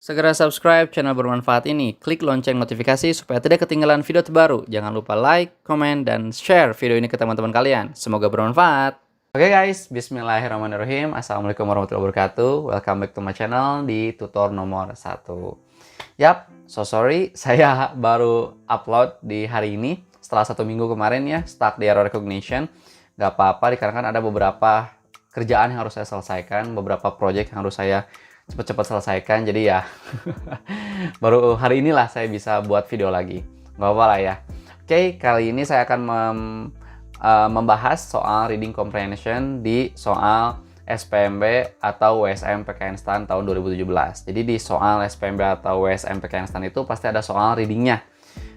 Segera subscribe channel bermanfaat ini, klik lonceng notifikasi supaya tidak ketinggalan video terbaru. Jangan lupa like, komen, dan share video ini ke teman-teman kalian. Semoga bermanfaat. Oke guys, bismillahirrahmanirrahim. Assalamualaikum warahmatullahi wabarakatuh. Welcome back to my channel di tutor nomor 1. Yap, so sorry, saya baru upload di hari ini. Setelah 1 minggu kemarin ya, stuck di error recognition. Gak apa-apa, dikarenakan ada beberapa kerjaan yang harus saya selesaikan, beberapa project yang harus saya cepat-cepat selesaikan, jadi ya baru hari inilah saya bisa buat video lagi. Gak apa-apa lah ya. Oke, kali ini saya akan membahas soal reading comprehension di soal SPMB atau WSM PKN STAN tahun 2017. Jadi di soal SPMB atau WSM PKN STAN itu pasti ada soal readingnya.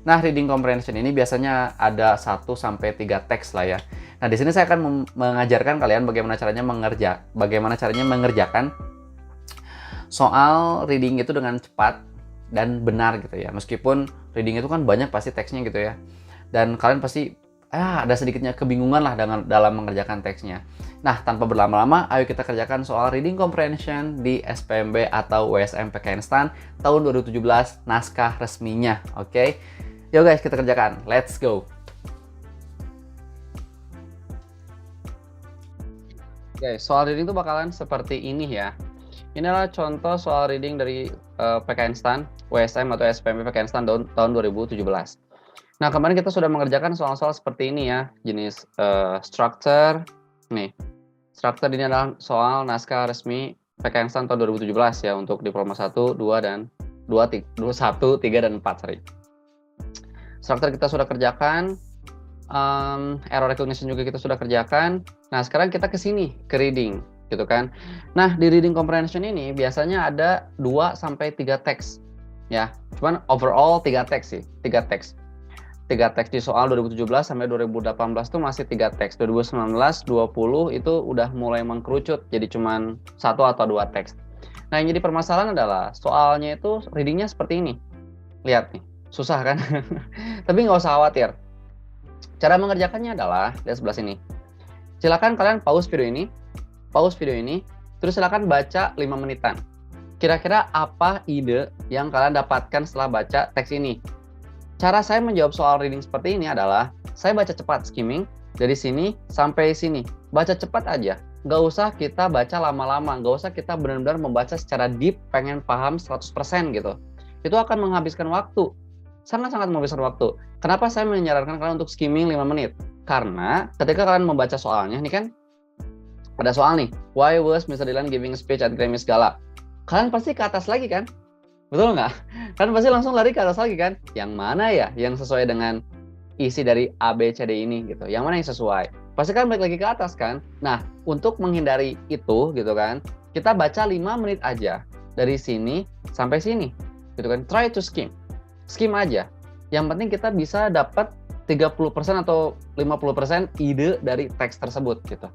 Nah, reading comprehension ini biasanya ada 1-3 teks lah ya. Nah, di sini saya akan mengajarkan kalian bagaimana caranya mengerjakan soal reading itu dengan cepat dan benar gitu ya. Meskipun reading itu kan banyak pasti teksnya gitu ya. Dan kalian pasti ada sedikitnya kebingungan lah dalam mengerjakan teksnya. Nah, tanpa berlama-lama, ayo kita kerjakan soal reading comprehension di SPMB atau WSM PKN STAN tahun 2017 naskah resminya. Oke. Yuk guys, kita kerjakan. Let's go. Oke, soal reading itu bakalan seperti ini ya. Ini adalah contoh soal reading dari PKN STAN, WSM atau SPMB PKN STAN tahun 2017. Nah, kemarin kita sudah mengerjakan soal-soal seperti ini ya, jenis structure. Nih, structure ini adalah soal naskah resmi PKN STAN tahun 2017 ya, untuk diploma 1, 2, dan 1, 3, dan 4, sorry. Structure kita sudah kerjakan, error recognition juga kita sudah kerjakan. Nah, sekarang kita ke sini, ke reading. Gitu kan. Nah, di reading comprehension ini biasanya ada 2-3 teks ya. Cuman overall 3 teks sih, 3 teks. 3 teks di soal 2017 sampai 2018 tuh masih 3 teks. 2019, 20 itu udah mulai mengkerucut jadi cuman 1 atau 2 teks. Nah, yang jadi permasalahan adalah soalnya itu readingnya seperti ini. Lihat nih, susah kan? Tapi nggak usah khawatir. Cara mengerjakannya adalah di sebelah sini. Silakan kalian pause video ini, terus silakan baca 5 menitan. Kira-kira apa ide yang kalian dapatkan setelah baca teks ini? Cara saya menjawab soal reading seperti ini adalah, saya baca cepat, skimming, dari sini sampai sini. Baca cepat aja, nggak usah kita baca lama-lama, nggak usah kita benar-benar membaca secara deep, pengen paham 100% gitu. Itu akan menghabiskan waktu, sangat-sangat menghabiskan waktu. Kenapa saya menyarankan kalian untuk skimming 5 menit? Karena ketika kalian membaca soalnya, ini kan, ada soal nih, why was Mr. Dylan giving a speech at Grammy Gala? Kalian pasti ke atas lagi kan? Betul nggak? Kalian pasti langsung lari ke atas lagi kan? Yang mana ya yang sesuai dengan isi dari A, B, C, D ini gitu? Yang mana yang sesuai? Pasti kan balik lagi ke atas kan? Nah, untuk menghindari itu gitu kan, kita baca 5 menit aja. Dari sini sampai sini. Gitu kan? Try to skim. Skim aja. Yang penting kita bisa dapat 30% atau 50% ide dari teks tersebut gitu.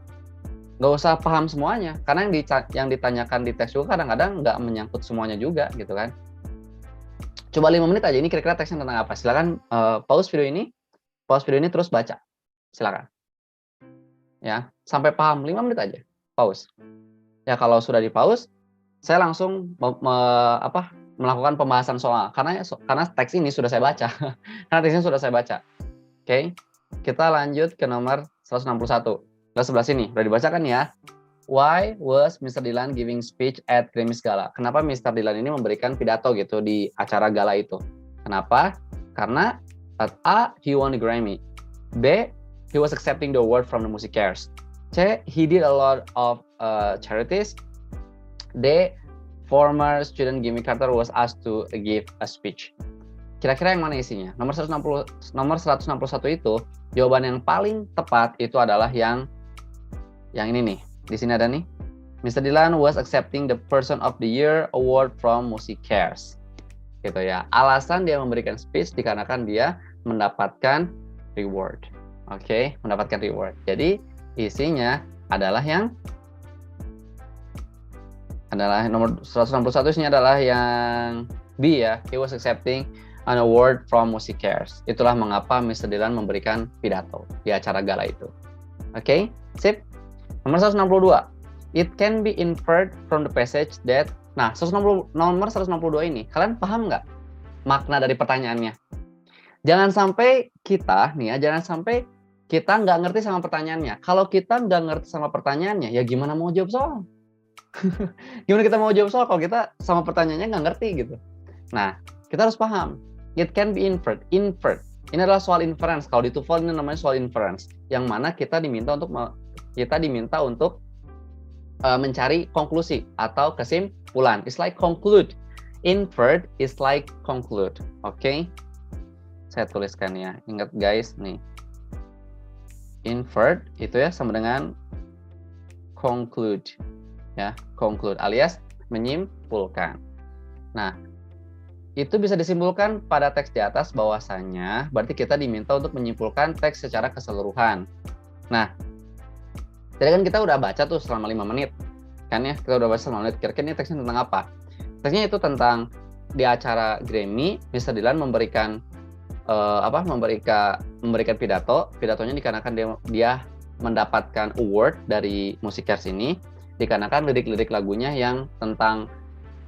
Nggak usah paham semuanya, karena yang ditanyakan di teks juga kadang-kadang nggak menyangkut semuanya juga gitu kan. Coba 5 menit aja, ini kira-kira teksnya tentang apa. Silakan pause video ini terus baca, silakan ya, sampai paham. 5 menit aja, pause ya. Kalau sudah di pause, saya langsung melakukan pembahasan soal, karena teks ini sudah saya baca. Karena teksnya sudah saya baca. Oke, kita lanjut ke nomor 161. Nah, sebelah sini, udah dibacakan ya. Why was Mr. Dylan giving speech at Grammy Gala? Kenapa Mr. Dylan ini memberikan pidato gitu di acara gala itu? Kenapa? Karena A, he won the Grammy. B, he was accepting the award from the Musicares. C, he did a lot of charities. D, former student Jimmy Carter was asked to give a speech. Kira-kira yang mana isinya? Nomor 161 itu, jawaban yang paling tepat itu adalah yang ini nih. Di sini ada nih, Mr. Dylan was accepting the Person of the Year award from Musicares. Gitu ya. Alasan dia memberikan speech dikarenakan dia mendapatkan reward. Oke, mendapatkan reward. Jadi isinya adalah nomor 161 isinya adalah yang B ya. He was accepting an award from Musicares. Itulah mengapa Mr. Dylan memberikan pidato di acara gala itu. Oke, sip. Nomor 162. It can be inferred from the passage that Nah, nomor 162 ini, kalian paham nggak makna dari pertanyaannya? Jangan sampai kita nggak ngerti sama pertanyaannya. Kalau kita nggak ngerti sama pertanyaannya, ya gimana mau jawab soal? Gimana kita mau jawab soal kalau kita sama pertanyaannya nggak ngerti gitu? Nah, kita harus paham. It can be inferred. Ini adalah soal inference. Kalau di TOEFL ini namanya soal inference, yang mana kita diminta untuk mencari konklusi atau kesimpulan. It's like conclude. Inferred is like conclude. Oke? Saya tuliskan ya. Ingat guys nih. Inferred itu ya sama dengan conclude. Ya, conclude alias menyimpulkan. Nah, itu bisa disimpulkan pada teks di atas bahwasanya berarti kita diminta untuk menyimpulkan teks secara keseluruhan. Nah, tadi kan kita udah baca tuh selama 5 menit. Kan ya, kita udah baca selama 5 menit. Kira-kira ini teksnya tentang apa? Teksnya itu tentang di acara Grammy, Mr. Dylan memberikan pidato. Pidatonya dikarenakan dia mendapatkan award dari Musikers ini dikarenakan lirik-lirik lagunya yang tentang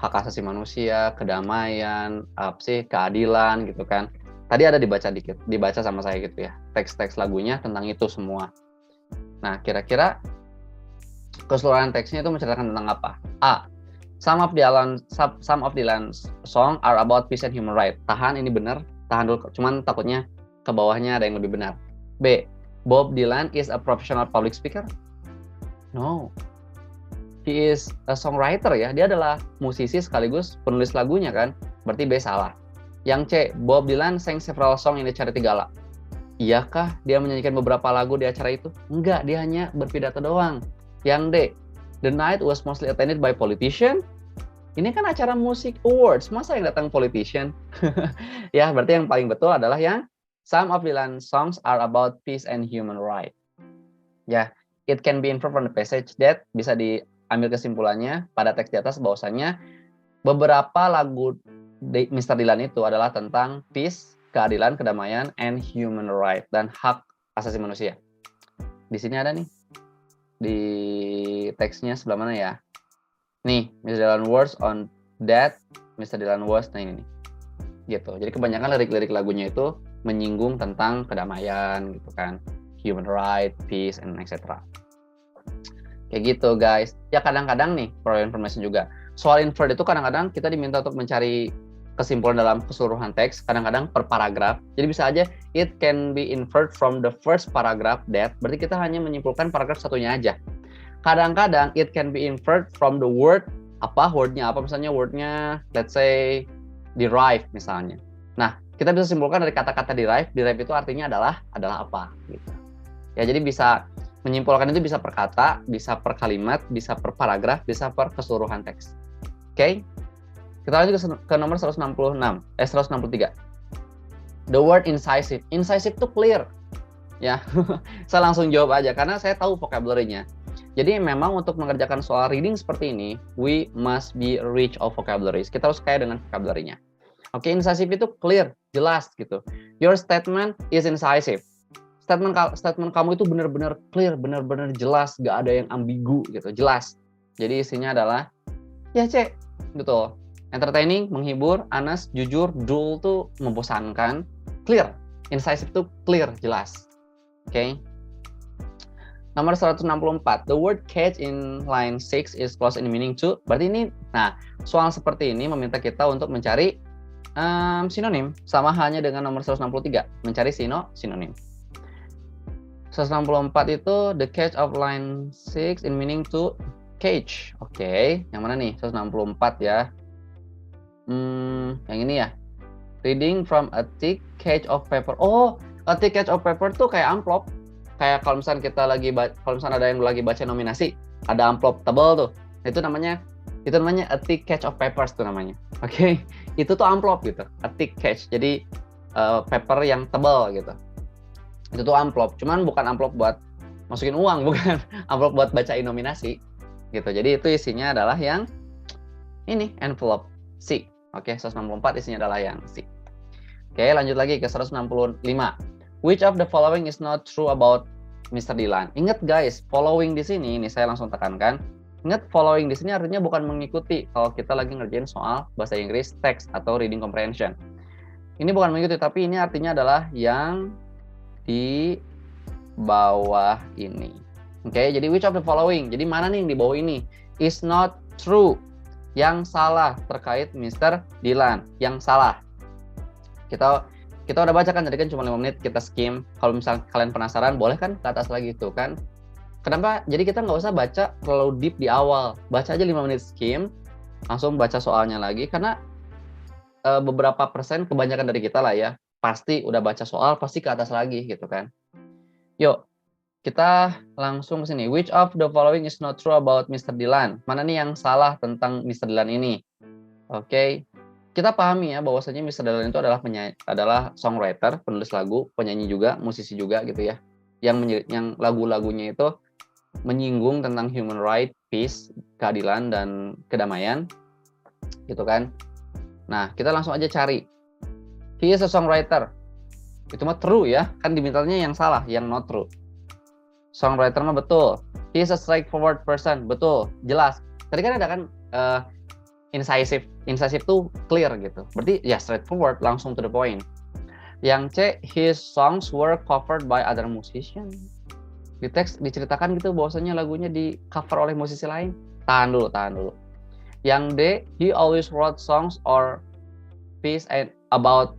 hak asasi manusia, kedamaian, keadilan gitu kan. Tadi ada dibaca sama saya gitu ya. Teks-teks lagunya tentang itu semua. Nah, kira-kira keseluruhan teksnya itu menceritakan tentang apa? A. Some of Dylan's song are about peace and human rights. Tahan dulu. Cuman takutnya ke bawahnya ada yang lebih benar. B. Bob Dylan is a professional public speaker? No. He is a songwriter ya. Dia adalah musisi sekaligus penulis lagunya kan. Berarti B salah. Yang C. Bob Dylan sang several song in the Charity Gala. Iyakah dia menyanyikan beberapa lagu di acara itu? Enggak, dia hanya berpidato doang. Yang D. The night was mostly attended by politician. Ini kan acara musik awards, masa yang datang politician? Ya, berarti yang paling betul adalah yang some of Dylan's songs are about peace and human rights. Ya, it can be inferred from the passage that bisa diambil kesimpulannya pada teks di atas bahwasanya beberapa lagu Mr. Dylan itu adalah tentang peace, keadilan, kedamaian, and human rights dan hak asasi manusia. Di sini ada nih di teksnya sebelah mana ya? Nih, Mr. Dylan words on that, Mr. Dylan words, nah ini nih. Gitu. Jadi kebanyakan lirik-lirik lagunya itu menyinggung tentang kedamaian gitu kan. Human right, peace, and etc. Kayak gitu guys. Ya kadang-kadang nih, for your information juga. Soal inferred itu kadang-kadang kita diminta untuk mencari kesimpulan dalam keseluruhan teks, kadang-kadang per paragraf. Jadi bisa aja, it can be inferred from the first paragraph that, berarti kita hanya menyimpulkan paragraf satunya aja. Kadang-kadang it can be inferred from the word, wordnya apa, misalnya wordnya, let's say, derive misalnya. Nah, kita bisa simpulkan dari kata-kata derive itu artinya adalah apa gitu. Ya, jadi bisa menyimpulkan itu bisa per kata, bisa per kalimat, bisa per paragraf, bisa per keseluruhan teks. Oke? Kita lanjut ke nomor 163. The word incisive. Incisive itu clear. Ya, saya langsung jawab aja karena saya tahu vocabulary-nya. Jadi memang untuk mengerjakan soal reading seperti ini, we must be rich of vocabularies. Kita harus kaya dengan vocabulary-nya. Oke, incisive itu clear, jelas gitu. Your statement is incisive. Statement kamu itu benar-benar clear, benar-benar jelas, gak ada yang ambigu gitu, jelas. Jadi isinya adalah, ya C, betul. Entertaining, menghibur, honest, jujur, dull tuh membosankan, clear. Incisive itu clear, jelas. Oke. Nomor 164, the word catch in line 6 is close in meaning to. Berarti ini, nah, soal seperti ini meminta kita untuk mencari sinonim, sama halnya dengan nomor 163, mencari sinonim. 164 itu the catch of line 6 in meaning to catch. Oke, yang mana nih? 164 ya. Yang ini ya. Reading from a thick catch of paper. Oh, a thick catch of paper tuh kayak amplop. Kayak kalau misalnya ada yang lagi baca nominasi, ada amplop tebal tuh. Itu namanya a thick catch of papers tuh namanya. Oke. Itu tuh amplop gitu. A thick catch. Jadi paper yang tebal gitu. Itu tuh amplop. Cuman bukan amplop buat masukin uang, bukan. Amplop buat bacain nominasi gitu. Jadi itu isinya adalah yang ini, envelope C. Oke, 164 isinya adalah yang C. Oke, lanjut lagi ke 165. Which of the following is not true about Mr. Dylan? Ingat guys, following di sini, ini saya langsung tekankan. Ingat, following di sini artinya bukan mengikuti kalau kita lagi ngerjain soal bahasa Inggris text atau reading comprehension. Ini bukan mengikuti, tapi ini artinya adalah yang di bawah ini. Oke, jadi which of the following? Jadi mana nih yang di bawah ini? Is not true. Yang salah terkait Mr. Dylan. Yang salah. Kita udah baca kan, tadi kan cuma 5 menit, kita skim. Kalau misalnya kalian penasaran, boleh kan ke atas lagi tuh kan. Kenapa? Jadi kita nggak usah baca terlalu deep di awal. Baca aja 5 menit skim, langsung baca soalnya lagi. Karena beberapa persen, kebanyakan dari kita lah ya, pasti udah baca soal, pasti ke atas lagi gitu kan. Yuk, kita langsung ke sini. Which of the following is not true about Mr. Dylan? Mana nih yang salah tentang Mr. Dylan ini? Oke. Kita pahami ya bahwasanya Mr. Dylan itu adalah songwriter, penulis lagu, penyanyi juga, musisi juga gitu ya. Yang lagu-lagunya itu menyinggung tentang human right, peace, keadilan dan kedamaian, gitu kan. Nah, kita langsung aja cari. He is a songwriter. Itu mah true ya, kan dimintanya yang salah, yang not true. Songwriter mah betul. He is a straightforward person, betul, jelas. Tadi kan ada kan incisive tuh clear gitu. Berarti ya straightforward, langsung to the point. Yang C, his songs were covered by other musicians. Di teks diceritakan gitu bahwasanya lagunya di cover oleh musisi lain. Tahan dulu. Yang D, he always wrote songs or peace and about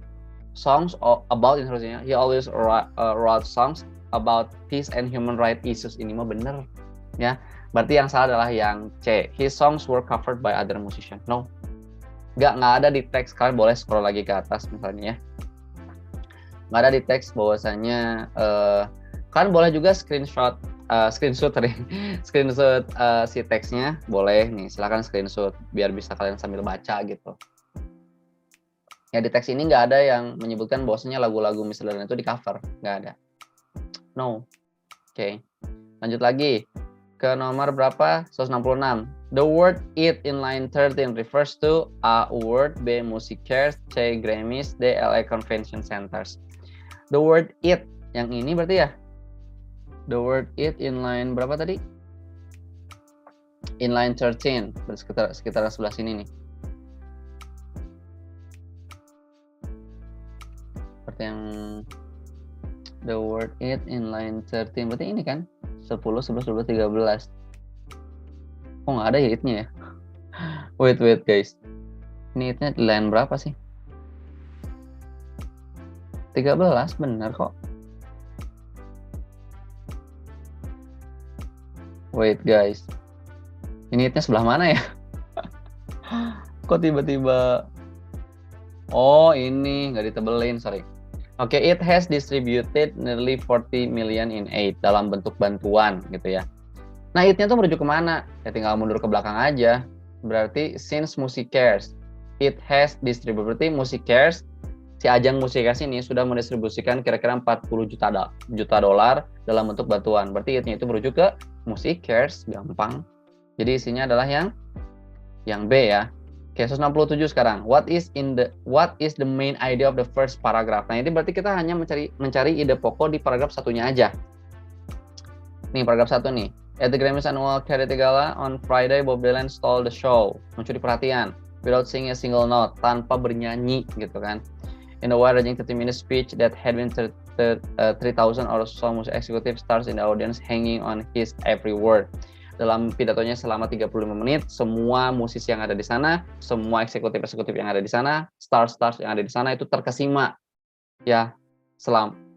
songs or about instruksinya. He always wrote songs about peace and human rights issues. Ini mah bener ya. Berarti yang salah adalah yang C. His songs were covered by other musicians. No, nggak ada di teks. Kalian boleh scroll lagi ke atas misalnya ya. Nggak ada di teks bahwasanya kalian boleh juga screenshot si teksnya, boleh nih, silakan screenshot biar bisa kalian sambil baca gitu. Ya di teks ini nggak ada yang menyebutkan bahwasanya lagu-lagu Mr. Dylan itu di cover, nggak ada. No. Oke. Lanjut lagi ke nomor berapa? 166. The word it in line 13 refers to A. Award, B. Music Cares, C. Grammys, D. LA Convention Centers. The word it yang ini berarti ya. The word it in line berapa tadi? In line 13, sekitar sebelah sini nih. Seperti yang the word it in line 13, berarti ini kan? 10, 11, 12, 13. Oh nggak ada ya itnya ya? Wait guys. Ini itnya di line berapa sih? 13, bener kok. Wait guys, ini itnya sebelah mana ya? Kok tiba-tiba? Oh ini nggak ditebelin, sorry. Oke, it has distributed nearly 40 million in aid dalam bentuk bantuan gitu ya. Nah itnya tuh merujuk kemana? Ya tinggal mundur ke belakang aja. Berarti since Music Cares, it has distributed. Berarti Music Cares, si ajang Music Cares ini sudah mendistribusikan kira-kira 40 juta dolar dalam bentuk bantuan. Berarti itnya itu merujuk ke Music Cares, gampang. Jadi isinya adalah yang B ya. Oke, 167 sekarang. What is the main idea of the first paragraph? Nah, ini berarti kita hanya mencari ide pokok di paragraf satunya aja. Nih, paragraf 1 nih. At the Grammys Annual Charity Gala on Friday, Bob Dylan stole the show. Mencuri perhatian without singing a single note, tanpa bernyanyi gitu kan. In a wide-ranging 30-minute speech that had been 3,000 or so music executive stars in the audience hanging on his every word. Dalam pidatonya selama 35 menit, semua musisi yang ada di sana, semua eksekutif yang ada di sana, stars yang ada di sana itu terkesima ya,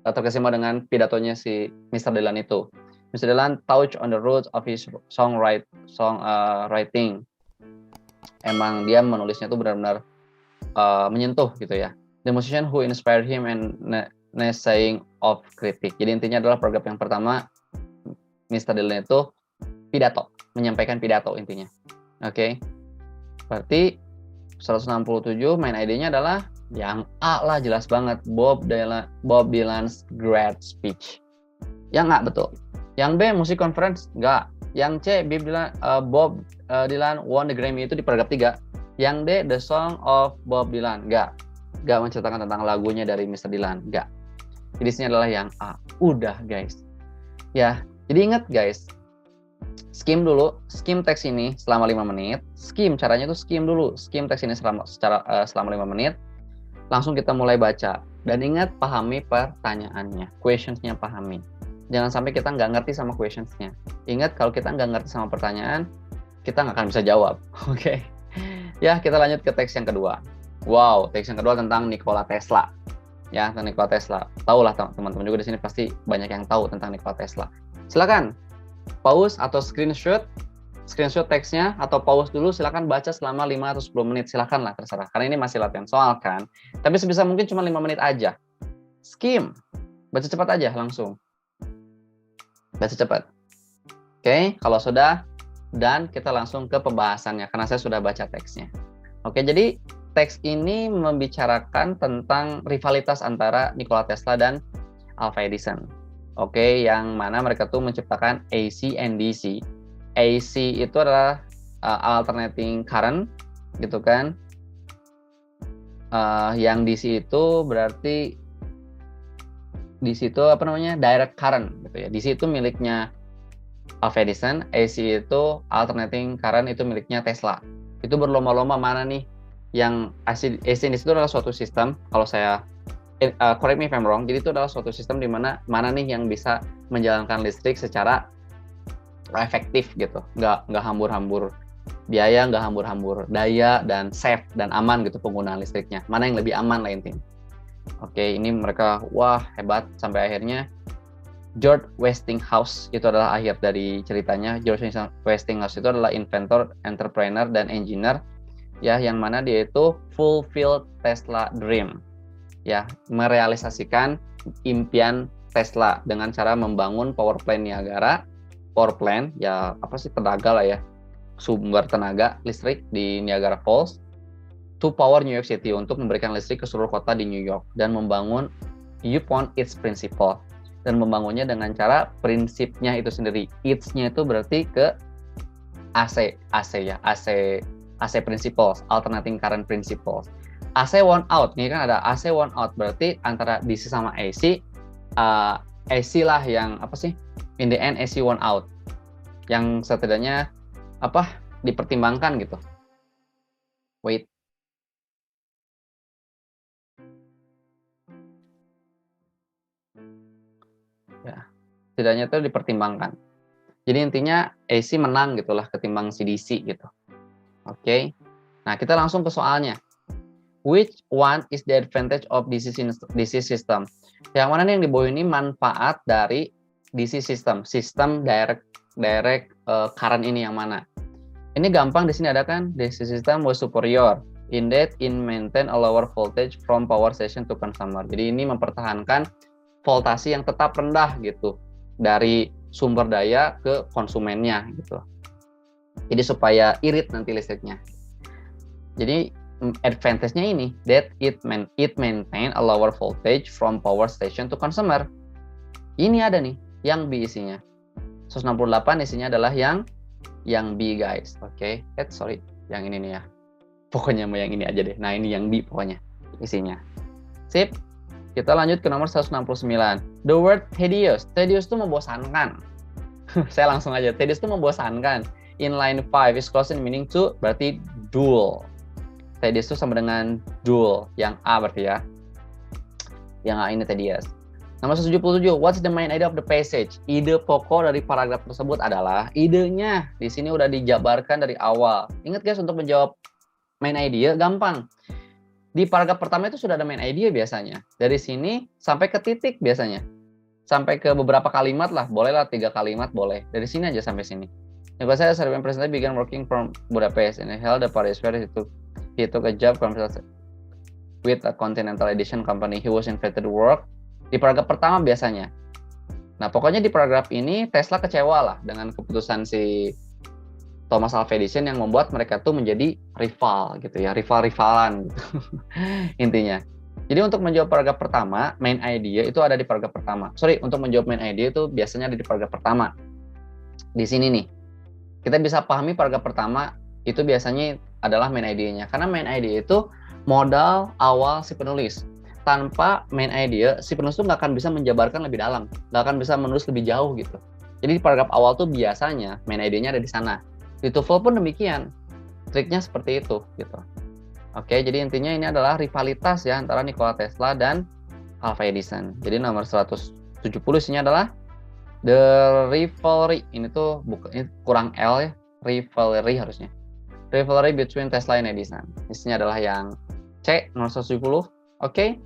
terkesima dengan pidatonya si Mr. Dylan itu. Mr. Dylan touch on the roots of his writing. Emang dia menulisnya tuh benar-benar menyentuh gitu ya. The musician who inspired him and saying of critic. Jadi intinya adalah paragraf yang pertama, Mr. Dylan itu menyampaikan pidato intinya. Oke. Berarti 167 main idenya adalah yang A lah, jelas banget, Bob Dylan's great speech. Yang A betul. Yang B music conference enggak. Yang C Bob Dylan won the Grammy itu di paragraf 3. Yang D the song of Bob Dylan enggak menceritakan tentang lagunya dari Mr. Dylan, enggak. Jadi isinya adalah yang A. Udah guys. Ya, jadi ingat guys, skim dulu, skim teks ini selama 5 menit. Skim, caranya tuh skim dulu, skim teks ini selama 5 menit. Langsung kita mulai baca. Dan ingat, pahami pertanyaannya, questionsnya pahami. Jangan sampai kita nggak ngerti sama questionsnya. Ingat, kalau kita nggak ngerti sama pertanyaan, kita nggak akan bisa jawab. Oke. Ya, kita lanjut ke teks yang kedua. Wow, teks yang kedua tentang Nikola Tesla. Ya, tentang Nikola Tesla. Tahu lah teman-teman juga di sini pasti banyak yang tahu tentang Nikola Tesla. Silakan pause atau screenshot teksnya, atau pause dulu, silakan baca selama 5 atau 10 menit, silakan lah, terserah. Karena ini masih latihan soal kan. Tapi sebisa mungkin cuma 5 menit aja. Skim. Baca cepat aja langsung. Baca cepat. Oke, kalau sudah, dan kita langsung ke pembahasannya karena saya sudah baca teksnya. Oke, jadi teks ini membicarakan tentang rivalitas antara Nikola Tesla dan Alva Edison. Oke, yang mana mereka tuh menciptakan AC and DC. AC itu adalah alternating current, gitu kan. Yang DC itu berarti DC itu apa namanya? Direct current, gitu ya. DC itu miliknya Alva Edison, AC itu alternating current itu miliknya Tesla. Itu berlomba-lomba mana nih yang AC DC itu adalah suatu sistem, kalau saya correct me if I'm wrong, jadi itu adalah suatu sistem di mana nih yang bisa menjalankan listrik secara efektif gitu, nggak hambur-hambur biaya, nggak hambur-hambur daya, dan safe dan aman gitu penggunaan listriknya. Mana yang lebih aman lah intinya. Oke, ini mereka wah hebat sampai akhirnya George Westinghouse itu adalah akhir dari ceritanya. George Westinghouse itu adalah inventor, entrepreneur, dan engineer ya, yang mana dia itu fulfill Tesla dream ya, merealisasikan impian Tesla dengan cara membangun power plant Niagara. Power plant ya apa sih, tenaga lah ya, sumber tenaga listrik di Niagara Falls to power New York City, untuk memberikan listrik ke seluruh kota di New York, dan membangun upon its principle, dan membangunnya dengan cara prinsipnya itu sendiri. Its-nya itu berarti ke AC ya, AC principles, alternating current principles. AC one out, ini kan ada AC one out, berarti antara DC sama AC, AC lah yang apa sih, in the end AC one out, yang setidaknya apa dipertimbangkan gitu. Wait, ya, setidaknya itu dipertimbangkan. Jadi intinya AC menang gitulah ketimbang si DC gitu. Oke. Nah, kita langsung ke soalnya. Which one is the advantage of DC system? Yang mana nih yang di bawah ini manfaat dari DC system, sistem direct current ini yang mana? Ini gampang, di sini ada kan, DC system was superior in that it maintain a lower voltage from power station to consumer. Jadi ini mempertahankan voltasi yang tetap rendah gitu dari sumber daya ke konsumennya gitu. Jadi supaya irit nanti listriknya. Jadi advantage-nya ini that it maintain a lower voltage from power station to consumer. Ini ada nih yang B isinya. 168 isinya adalah yang B guys. Oke, sorry, yang ini nih ya. Pokoknya mau yang ini aja deh. Nah, ini yang B pokoknya isinya. Sip. Kita lanjut ke nomor 169. The word tedious. Tedious itu membosankan. Saya langsung aja. Tedious itu membosankan. In line 5 is close in meaning to, berarti dull. Tedious itu sama dengan dull. Yang A berarti ya. Yang A ini tedious. Nomor 177. What's the main idea of the passage? Ide pokok dari paragraf tersebut adalah, idenya di sini udah dijabarkan dari awal. Ingat guys, untuk menjawab main idea gampang. Di paragraf pertama itu sudah ada main idea biasanya. Dari sini sampai ke titik biasanya. Sampai ke beberapa kalimat lah. Bolehlah 3 kalimat boleh. Dari sini aja sampai sini. Because saya Serbian president began working from Budapest and held the Paris where he took a job with a Continental Edition company. He was invited to work. Di paragraf pertama biasanya. Nah, pokoknya di paragraf ini Tesla kecewa lah dengan keputusan si Thomas Alva Edison yang membuat mereka tuh menjadi rival gitu ya, rival-rivalan gitu. Intinya. Jadi untuk menjawab paragraf pertama, main idea itu ada di paragraf pertama. Sorry, untuk menjawab main idea itu biasanya ada di paragraf pertama. Di sini nih. Kita bisa pahami paragraf pertama itu biasanya adalah main idea-nya. Karena main idea itu modal awal si penulis. Tanpa main idea, si penulis tuh nggak akan bisa menjabarkan lebih dalam. Nggak akan bisa menulis lebih jauh gitu. Jadi di paragraf awal tuh biasanya main ID-nya ada di sana. Di TOEFL pun demikian. Triknya seperti itu gitu. Oke, jadi intinya ini adalah rivalitas ya antara Nikola Tesla dan Alva Edison. Jadi nomor 170 isinya adalah the rivalry. Ini tuh ini kurang L ya, rivalry harusnya. Rivalry between Tesla and Edison. Isinya adalah yang C, nomor 170. Oke.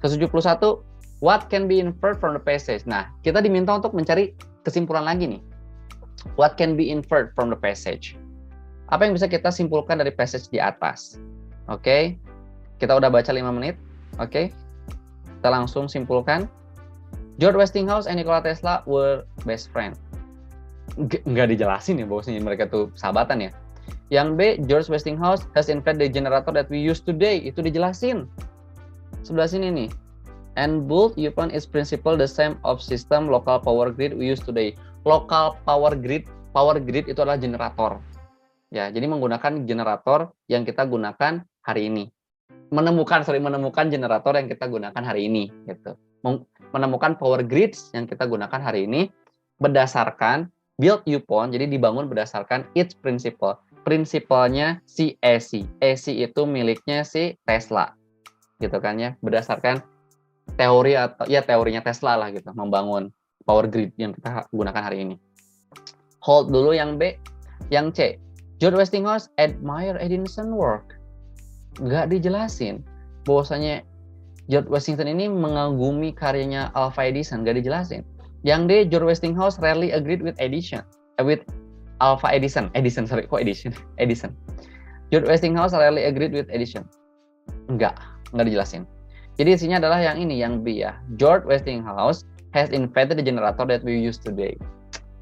Ke-71, what can be inferred from the passage? Nah, kita diminta untuk mencari kesimpulan lagi nih. What can be inferred from the passage? Apa yang bisa kita simpulkan dari passage di atas? Oke. Kita udah baca 5 menit. Oke. Kita langsung simpulkan. George Westinghouse and Nikola Tesla were best friend. Nggak dijelasin ya bahwasanya mereka tuh sahabatan ya. Yang B, George Westinghouse has invented the generator that we use today. Itu dijelasin. Sebelah sini nih. And built upon its principle the same of system local power grid we use today. Local power grid itu adalah generator. Ya, jadi menggunakan generator yang kita gunakan hari ini. Menemukan generator yang kita gunakan hari ini gitu. Menemukan power grids yang kita gunakan hari ini berdasarkan built upon, jadi dibangun berdasarkan its principle. Prinsipalnya si AC. AC itu miliknya si Tesla. Gitu kan ya, berdasarkan teori atau ya teorinya Tesla lah gitu, membangun power grid yang kita gunakan hari ini. Hold dulu yang B. Yang C, George Westinghouse admire Edison work. Nggak dijelasin bahwasanya George Westinghouse ini mengagumi karyanya Alva Edison, nggak dijelasin. Yang D, George Westinghouse rarely agreed with Alva Edison. Edison. George Westinghouse rarely agreed with Edison. Nggak dijelasin. Jadi isinya adalah yang ini, yang B ya. George Westinghouse has invented the generator that we use today.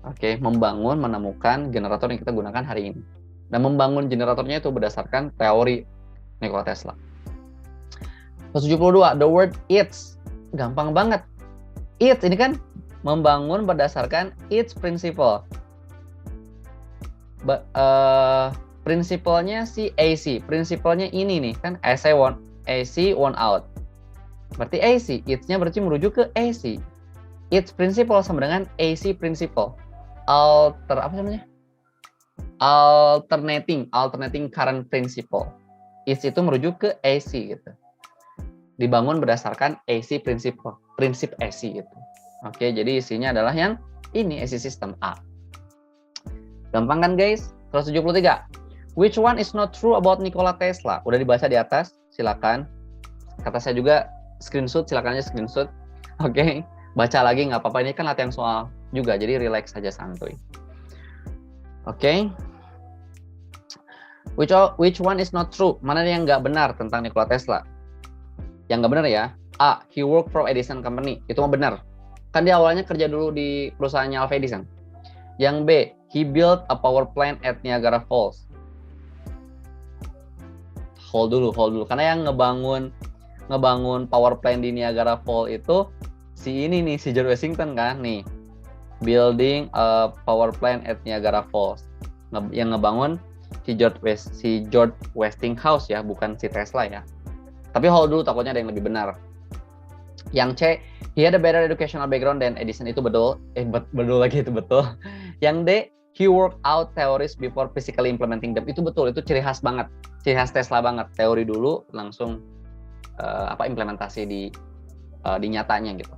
Oke, menemukan generator yang kita gunakan hari ini. Dan membangun generatornya itu berdasarkan teori Nikola Tesla. 172, the word its. Gampang banget. Its ini kan membangun berdasarkan its principle. Prinsipalnya si AC. Prinsipalnya ini nih kan AC one out. Berarti AC, its-nya berarti merujuk ke AC. Its principle sama dengan AC principle. Alternating current principle. Its itu merujuk ke AC gitu. Dibangun berdasarkan AC principle, prinsip AC gitu. Oke, jadi isinya adalah yang ini AC system A. Gampang kan guys? 173. Which one is not true about Nikola Tesla? Udah dibaca di atas, silakan. Kata saya juga screenshot, silakan aja screenshot. Oke, baca lagi nggak apa-apa. Ini kan latihan soal juga, jadi relax saja, santuy. Oke. Which one is not true? Mana yang nggak benar tentang Nikola Tesla? Yang nggak benar ya. A, he worked for Edison Company. Itu mah benar. Kan dia awalnya kerja dulu di perusahaannya Alva Edison. Yang B, he built a power plant at Niagara Falls. Hold dulu. Karena yang ngebangun power plant di Niagara Falls itu si George Washington kan nih. Building a power plant at Niagara Falls. Yang ngebangun si George Westinghouse ya, bukan si Tesla ya. Tapi hold dulu, takutnya ada yang lebih benar. Yang C, he had a better educational background than Edison. Itu betul. Itu betul. Yang D, he worked out theories before physically implementing them. Itu betul, itu ciri khas banget. Ciri khas Tesla banget. Teori dulu, langsung implementasi di nyatanya gitu.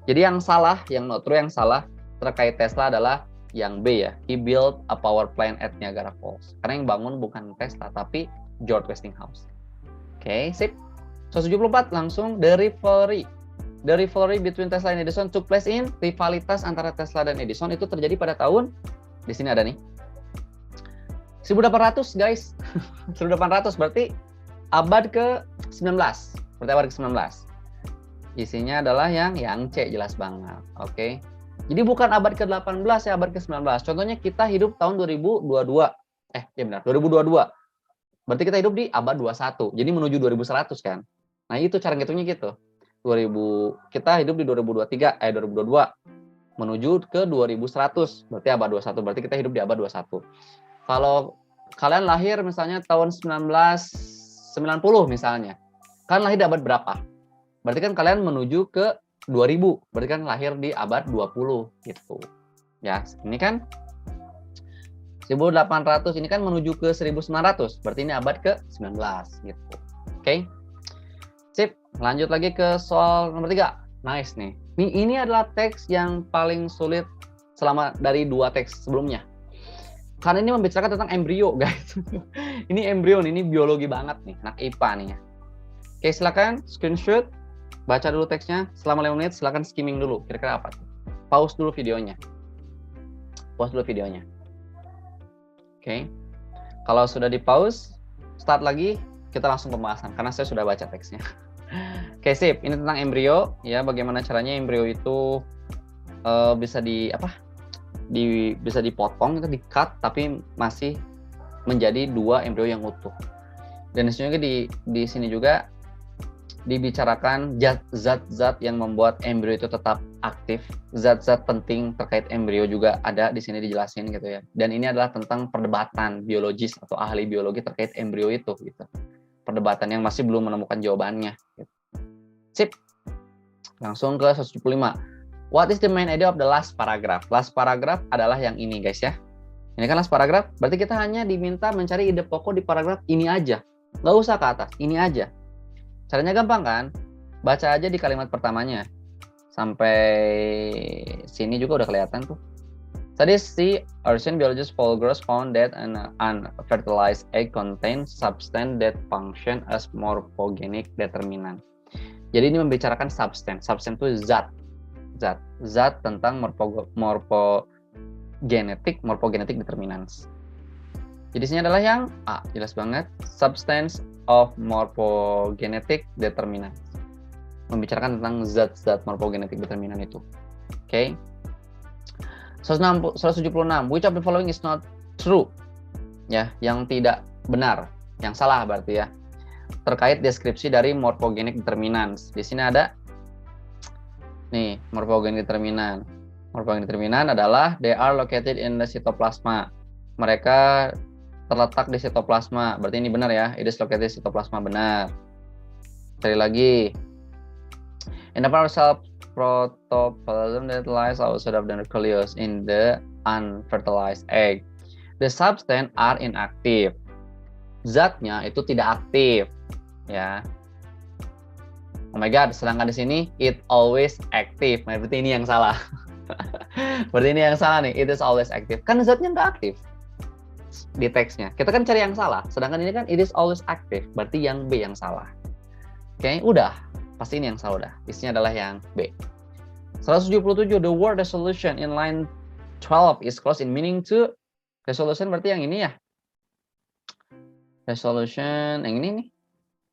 Jadi yang salah, yang not true, yang salah terkait Tesla adalah yang B ya. He built a power plant at Niagara Falls. Karena yang bangun bukan Tesla, tapi George Westinghouse. Oke, sip. 174 langsung the rivalry. The rivalry between Tesla and Edison took place in, rivalitas antara Tesla dan Edison itu terjadi pada tahun, di sini ada nih, 1800 guys. 1800 berarti abad ke-19. Berarti abad ke-19. Isinya adalah yang C, jelas banget. Oke. Jadi bukan abad ke-18 ya, abad ke-19. Contohnya kita hidup tahun 2022. Ya benar, 2022. Berarti kita hidup di abad 21. Jadi menuju 2100 kan. Nah, itu cara ngitungnya gitu. Kita hidup di 2022 menuju ke 2100. Berarti abad 21. Berarti kita hidup di abad 21. Kalau kalian lahir misalnya tahun 1990 misalnya. Kalian lahir di abad berapa? Berarti kan kalian menuju ke 2000. Berarti kan lahir di abad 20 gitu. Ya, ini kan 1800, ini kan menuju ke 1900, berarti ini abad ke-19 gitu. Oke. Sip, lanjut lagi ke soal nomor 3. Nice nih. Ini adalah teks yang paling sulit selama dari 2 teks sebelumnya. Karena ini membicarakan tentang embrio, guys. Ini embrio nih, ini biologi banget nih, anak IPA nih ya. Oke, silakan screenshot, baca dulu teksnya selama 5 menit, silakan skimming dulu. Kira-kira apa tuh? Pause dulu videonya. Oke. Kalau sudah di pause, start lagi, kita langsung pembahasan karena saya sudah baca teksnya. Oke, sip. Ini tentang embrio ya, bagaimana caranya embrio itu bisa bisa dipotong, itu di-cut tapi masih menjadi 2 embrio yang utuh. Dan di sini juga dibicarakan zat-zat yang membuat embrio itu tetap aktif. Zat-zat penting terkait embrio juga ada di sini dijelasin gitu ya. Dan ini adalah tentang perdebatan biologis atau ahli biologi terkait embrio itu gitu. Perdebatan yang masih belum menemukan jawabannya. Gitu. Sip. Langsung ke 175. What is the main idea of the last paragraph? Last paragraph adalah yang ini guys ya. Ini kan last paragraph, berarti kita hanya diminta mencari ide pokok di paragraf ini aja. Nggak usah ke atas, ini aja. Caranya gampang kan? Baca aja di kalimat pertamanya. Sampai sini juga udah kelihatan tuh. Tadi si Ocean biologist Paul Gross found that an unfertilized egg contains substance that function as morphogenic determinant. Jadi ini membicarakan substance. Substance itu zat tentang morphogenetic determinants. Jadi sini adalah yang A, jelas banget. Substance of morphogenetic determinants. Membicarakan tentang zat-zat morphogenetic determinant itu. Oke. 176. Which of the following is not true? Ya, yang tidak benar, yang salah berarti ya. Terkait deskripsi dari morphogenic determinants. Di sini ada nih, morphogenic determinant. Morphogenic determinant adalah they are located in the cytoplasma. Mereka terletak di sitoplasma. Berarti ini benar ya. It is located in cytoplasma, benar. Cari lagi. In the cell protoplasm that lies outside of the nucleus in the unfertilized egg. The substance are inactive. Zatnya itu tidak aktif, ya. Oh my god, sedangkan di sini it always active. Nah, berarti ini yang salah. Berarti ini yang salah nih. It is always active. Kan zatnya nggak aktif di teksnya. Kita kan cari yang salah. Sedangkan ini kan it is always active. Berarti yang B yang salah. Oke, udah. Pasti ini yang salah udah. Isinya adalah yang B. 177. The word resolution in line 12 is close in meaning to. Resolution berarti yang ini ya. Resolution yang ini nih.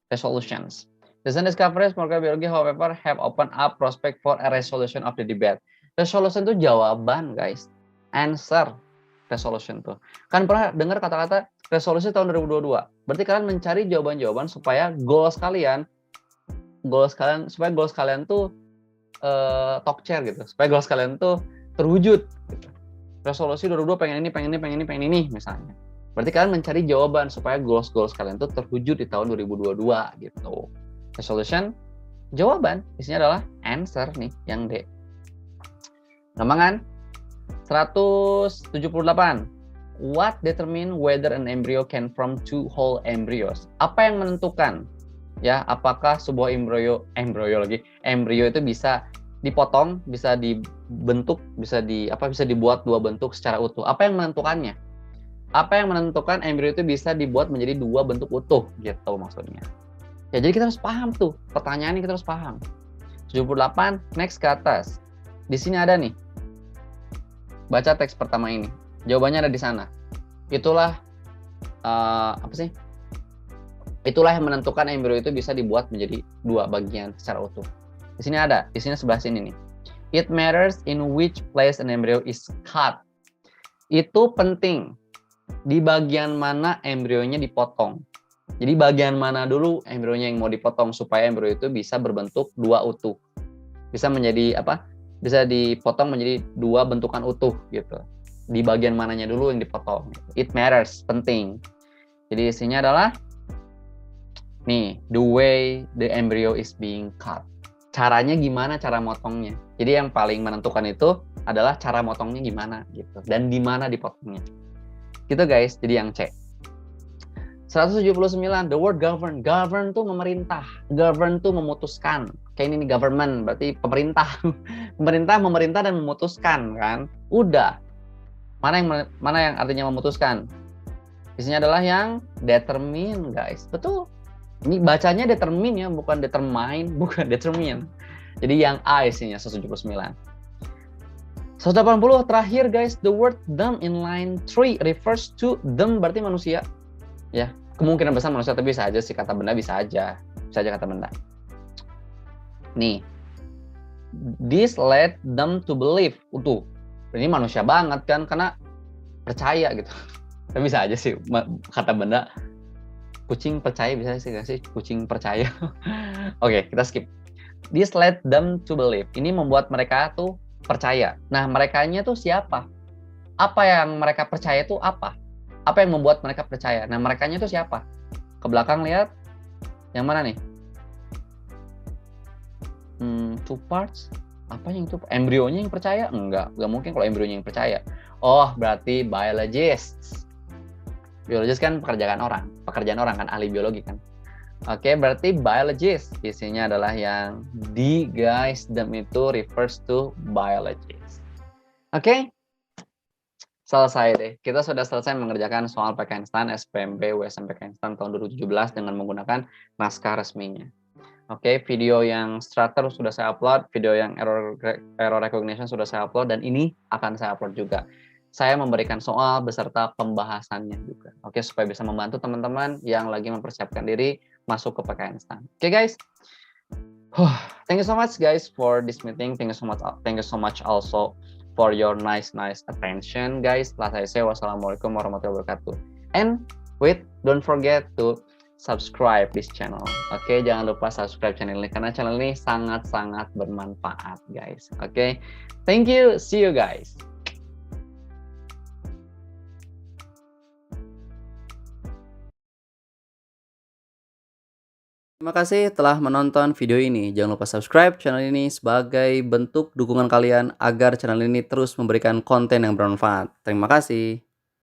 Resolutions. Recent discoveries biology, however, have opened up prospect for a resolution of the debate. Resolution itu jawaban, guys. Answer. Resolution tuh. Kan pernah dengar kata-kata resolusi tahun 2022. Berarti kalian mencari jawaban-jawaban supaya goals kalian tuh talk chair gitu. Supaya goals kalian tuh terwujud gitu. Resolusi 2022 pengen ini misalnya. Berarti kalian mencari jawaban supaya goals kalian tuh terwujud di tahun 2022 gitu. Resolution jawaban, isinya adalah answer nih yang D. Gampang kan? 178. What determine whether an embryo can form 2 whole embryos? Apa yang menentukan ya apakah sebuah embrio itu bisa dipotong, bisa dibentuk, bisa dibuat 2 bentuk secara utuh? Apa yang menentukannya? Apa yang menentukan embrio itu bisa dibuat menjadi 2 bentuk utuh gitu maksudnya. Ya jadi kita harus paham tuh, pertanyaannya kita harus paham. 78, next ke atas. Di sini ada nih. Baca teks pertama ini. Jawabannya ada di sana. Itulah Itulah yang menentukan embrio itu bisa dibuat menjadi 2 bagian secara utuh. Di sini ada, di sini sebelah sini nih. It matters in which place an embryo is cut. Itu penting. Di bagian mana embrionya dipotong. Jadi bagian mana dulu embrionya yang mau dipotong supaya embrio itu bisa berbentuk 2 utuh. Bisa menjadi Bisa dipotong menjadi 2 bentukan utuh gitu. Di bagian mananya dulu yang dipotong. It matters, penting. Jadi isinya adalah nih, the way the embryo is being cut. Caranya gimana cara motongnya. Jadi yang paling menentukan itu adalah cara motongnya gimana gitu dan di mana dipotongnya. Gitu guys. Jadi yang C. 179, the word govern. Govern tuh memerintah. Govern tuh memutuskan. Kayak ini nih government, berarti pemerintah. Memerintah dan memutuskan kan. Udah. Mana yang artinya memutuskan? Isinya adalah yang determine, guys. Betul. Ini bacanya determine ya, bukan determine, bukan determine. Jadi yang A isinya 179. 180 terakhir guys, the word them in line 3 refers to them berarti manusia. Ya, kemungkinan besar manusia, tapi bisa aja sih kata benda, bisa aja kata benda. Nih, this led them to believe. Tuh, ini manusia banget kan, karena percaya gitu. Tapi bisa aja sih kata benda. Kucing percaya bisa sih nggak sih? Kucing percaya. Oke, kita skip. This led them to believe. Ini membuat mereka tuh percaya. Nah, merekanya tuh siapa? Apa yang mereka percaya tuh apa? Apa yang membuat mereka percaya? Nah, merekanya tuh siapa? Ke belakang lihat. Yang mana nih? Two parts. Apa yang itu? Embrionya yang percaya? Enggak mungkin kalau embrionya yang percaya. Oh, berarti biologists. Biologis kan pekerjaan orang kan, ahli biologi kan. Oke, berarti biologist. Isinya adalah yang D guys, them itu refers to biologist. Oke, selesai deh. Kita sudah selesai mengerjakan soal PKN-STAN, SPMB, USM PKN-STAN tahun 2017 dengan menggunakan naskah resminya. Oke, video yang structure sudah saya upload, video yang error recognition sudah saya upload, dan ini akan saya upload juga. Saya memberikan soal beserta pembahasannya juga. Oke, supaya bisa membantu teman-teman yang lagi mempersiapkan diri masuk ke PKN-STAN. Oke, guys. Thank you so much guys for this meeting. Thank you so much also for your nice attention guys. Setelah saya wassalamualaikum warahmatullahi wabarakatuh. And wait, don't forget to subscribe this channel. Oke, jangan lupa subscribe channel ini karena channel ini sangat-sangat bermanfaat guys. Oke, thank you. See you guys. Terima kasih telah menonton video ini. Jangan lupa subscribe channel ini sebagai bentuk dukungan kalian agar channel ini terus memberikan konten yang bermanfaat. Terima kasih.